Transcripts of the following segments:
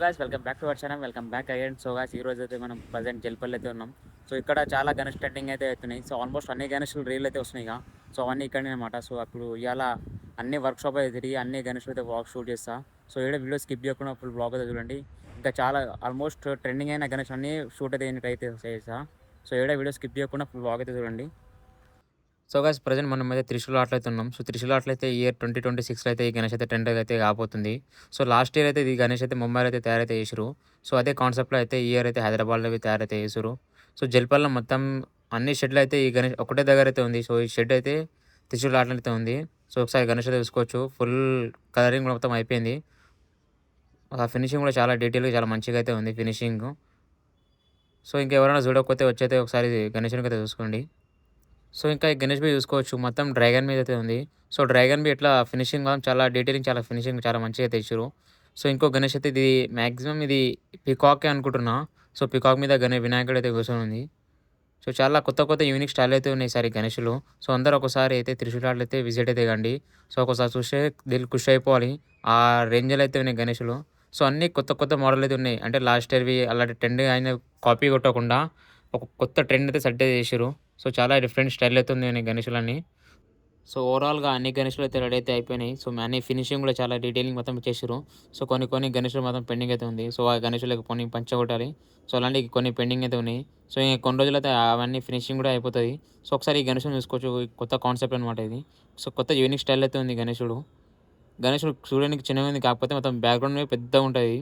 Guys welcome back to our channel. Welcome back again. So guys ఈ రోజు అయితే మనం ప్రజెంట్ జల్పల్లి అయితే ఉన్నాం. సో ఇక్కడ చాలా గణేష్ ట్రెండింగ్ అయితే అవుతున్నాయి. సో ఆల్మోస్ట్ అన్ని గణేషులు రీల్ అయితే వస్తున్నాయి ఇక. సో అవన్నీ ఇక్కడనే అనమాట. సో అప్పుడు ఇవాళ అన్ని వర్క్ షాప్ అయితే తిరిగి అన్ని గణేషులు అయితే బ్లాగ్ షూట్ చేస్తా. సో ఇక్కడ వీడియో స్కిప్ చేయకుండా ఫుల్ బ్లాగ్ అయితే చూడండి. ఇంకా చాలా ఆల్మోస్ట్ ట్రెండింగ్ అయిన గణేష్ అన్ని షూట్ అయితే చేస్తా. సో ఇక్కడ వీడియో స్కిప్ చేయకుండా ఫుల్ బ్లాగ్ అయితే చూడండి. సో గైస్ ప్రజెంట్ మనం అయితే త్రిశూల్ ఆటలు ఉన్నాం. సో త్రిశూల్ ఆటలు అయితే ఇయర్ 2026లో అయితే ఈ గణేష్ అయితే ట్రెండ్ అయితే కాబోతుంది. సో లాస్ట్ ఇయర్ అయితే ఈ గణేష్ అయితే ముంబైలో అయితే తయారైతే చేసిరు. సో అదే కాన్సెప్ట్‌లో అయితే ఈ ఇయర్ అయితే హైదరాబాద్‌లో తయారైతే చేసిరు. సో జల్పల్లో మొత్తం అన్ని షెడ్‌లు అయితే ఈ గణేష్ ఒకటే దగ్గర అయితే ఉంది. సో ఈ షెడ్ అయితే త్రిశూల్ ఆటలు అయితే ఉంది. సో ఒకసారి గణేష్ అయితే చూసుకోవచ్చు. ఫుల్ కలరింగ్ మొత్తం అయిపోయింది. ఆ ఫినిషింగ్ కూడా చాలా డీటెయిల్‌గా చాలా మంచిగా అయితే ఉంది ఫినిషింగు. సో ఇంకెవరైనా చూడకపోతే వచ్చైతే ఒకసారి గణేషునికి అయితే చూసుకోండి. సో ఇంకా ఈ గణేష్ బీ చూసుకోవచ్చు. మొత్తం డ్రాగన్ మీద అయితే ఉంది. సో డ్రాగన్ బీ ఎట్లా ఫినిషింగ్ మాత్రం చాలా డీటెయిలింగ్ చాలా ఫినిషింగ్ చాలా మంచిగా తెచ్చిర్రు. సో ఇంకో గణేష్ అయితే ఇది మాక్సిమం ఇది పీకాకే అనుకుంటున్నా. సో పీకాక్ మీద వినాయకుడు అయితే కూర్చొని ఉంది. సో చాలా కొత్త కొత్త యూనిక్ స్టైల్ అయితే ఉన్నాయి ఈసారి గణేష్‌లో. సో అందరూ ఒకసారి అయితే త్రిశూలాలు అయితే విజిట్ అయితే కండి. సో ఒకసారి చూస్తే దిల్ ఖుష్ అయిపోవాలి. ఆ రేంజ్‌లో అయితే ఉన్నాయి గణేషులు. సో అన్నీ కొత్త కొత్త మోడల్ అయితే ఉన్నాయి. అంటే లాస్ట్ ఇయర్‌వి అలాంటి ట్రెండ్ అయిన కాపీ కొట్టకుండా ఒక కొత్త ట్రెండ్ అయితే సెట్ అయితే చేసిర్రు. సో చాలా డిఫరెంట్ స్టైల్ అయితే ఉన్నాయి గణేషులన్నీ. సో ఓవరాల్‌గా అన్ని గణేషులు అయితే రెడీ అయితే అయిపోయినాయి. సో అన్ని ఫినిషింగ్ కూడా చాలా డీటెయిలింగ్ మొత్తం చేసిర్రు. సో కొన్ని కొన్ని గణేషులు మాత్రం పెండింగ్ అయితే ఉంది. సో ఆ గణేషులకు కొన్ని పంచగొట్టాలి. సో అలాంటివి కొన్ని పెండింగ్ అయితే ఉన్నాయి. సో ఇంక కొన్ని రోజులైతే అవన్నీ ఫినిషింగ్ కూడా అయిపోతది. సో ఒకసారి ఈ గణేషుని చూసుకోవచ్చు. కొత్త కాన్సెప్ట్ అనమాట ఇది. సో కొత్త యూనిక్ స్టైల్ అయితే ఉంది గణేషుడు. గణేషుడు చూడడానికి చిన్నగా ఉంది. కాకపోతే మొత్తం బ్యాక్‌గ్రౌండ్ పెద్దగా ఉంటది.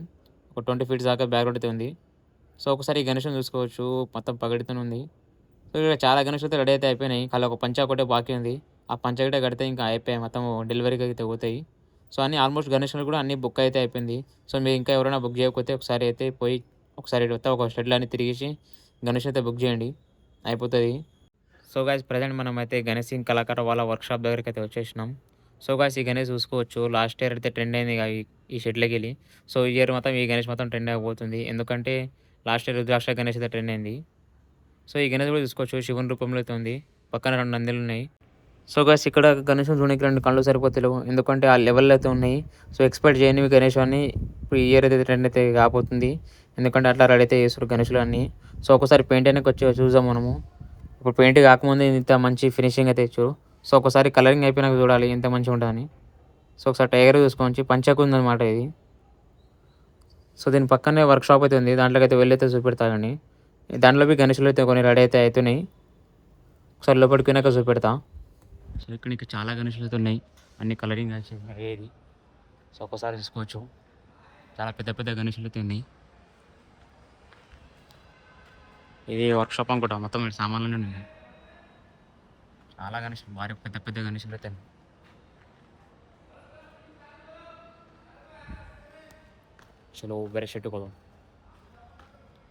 ఒక 20 ఫీట్స్ దాకా బ్యాక్‌గ్రౌండ్ అయితే ఉంది. సో ఒకసారి ఈ గణేషుని చూసుకోవచ్చు. మొత్తం పగడితోనే ఉంది. సో ఇక్కడ చాలా గణేషులు అయితే రెడీ అయితే అయిపోయినాయి. ఒక పంచ ఒకటే బాకీ ఉంది. ఆ పంచ గిట్ట కడితే ఇంకా అయిపోయాయి. మొత్తం డెలివరీకి అయితే పోతాయి. సో అన్నీ ఆల్మోస్ట్ గణేషులు కూడా అన్నీ బుక్ అయితే అయిపోయింది. సో మీరు ఇంకా ఎవరైనా బుక్ చేయకపోతే ఒకసారి అయితే పోయి ఒకసారి మొత్తం ఒక షెడ్‌లన్నీ తిరిగేసి గణేష్ అయితే బుక్ చేయండి. అయిపోతది. సో గైస్ ప్రెజెంట్ మనమైతే గణేష్ సింగ్ కళాకార వాళ్ళ వర్క్‌షాప్ దగ్గరికైతే వచ్చేసినాం. సో గైస్ ఈ గణేష్ చూసుకోవచ్చు. లాస్ట్ ఇయర్ అయితే ట్రెండ్ అయింది ఈ షెడ్‌లకెళ్ళి. సో ఈ ఇయర్ మొత్తం ఈ గణేష్ మొత్తం ట్రెండ్ అవ్వబోతుంది. ఎందుకంటే లాస్ట్ ఇయర్ రుద్రాక్ష గణేష్ అయితే ట్రెండ్ అయింది. సో ఈ గణేష్ కూడా చూసుకోవచ్చు. శివుని రూపంలో అయితే ఉంది. పక్కన 2 నందులున్నాయి. సో గైస్ ఇక్కడ గణేషుని చూడనీకి 2 కళ్ళు సరిపోతలేవు. ఎందుకంటే ఆ లెవెల్‌లో అయితే ఉన్నాయి. సో ఎక్స్‌పెక్ట్ చేయనివి గణేష్ అన్నీ ఇప్పుడు ఈ ఇయర్ అయితే ట్రెండ్ అయితే కాబోతుంది. ఎందుకంటే అట్లా రెడీ అయితే చేస్తుర్రు గణేషులు అన్నీ. సో ఒకసారి పెయింట్ అయినాక వచ్చి చూద్దాం మనము. ఇప్పుడు పెయింట్ కాకముందే ఇంత మంచి ఫినిషింగ్ అయితే ఇచ్చారు. సో ఒకసారి కలరింగ్ అయిపోయినాక చూడాలి ఎంత మంచిగా ఉంటదని. సో ఒకసారి టైగర్ చూసుకోవచ్చు. పంచకు ఉందన్నమాట ఇది. సో దీని పక్కనే వర్క్ షాప్ అయితే ఉంది. దాంట్లోకైతే వెళ్ళైతే చూపెడతానండి. దాంట్లో గణేషులు అయితే కొన్ని రెడీ అయితే అవుతున్నాయి. ఒకసారి లోపలికి పోయినాక చూపెడతా. సో ఇక్కడ ఇంకా చాలా గణేషులు అయితే ఉన్నాయి. అన్ని కలరింగ్ ఏది. సో ఒకసారి చూసుకోవచ్చు. చాలా పెద్ద పెద్ద గణేషులు అయితే ఉన్నాయి. ఇది వర్క్ షాప్ అనుకుంటా. మొత్తం సామాన్లు ఉన్నాయి. చాలా గణేషులు భారీ పెద్ద పెద్ద గణేషులు అయితే ఉన్నాయి. చలో వేరే షెడ్కి పోదాం.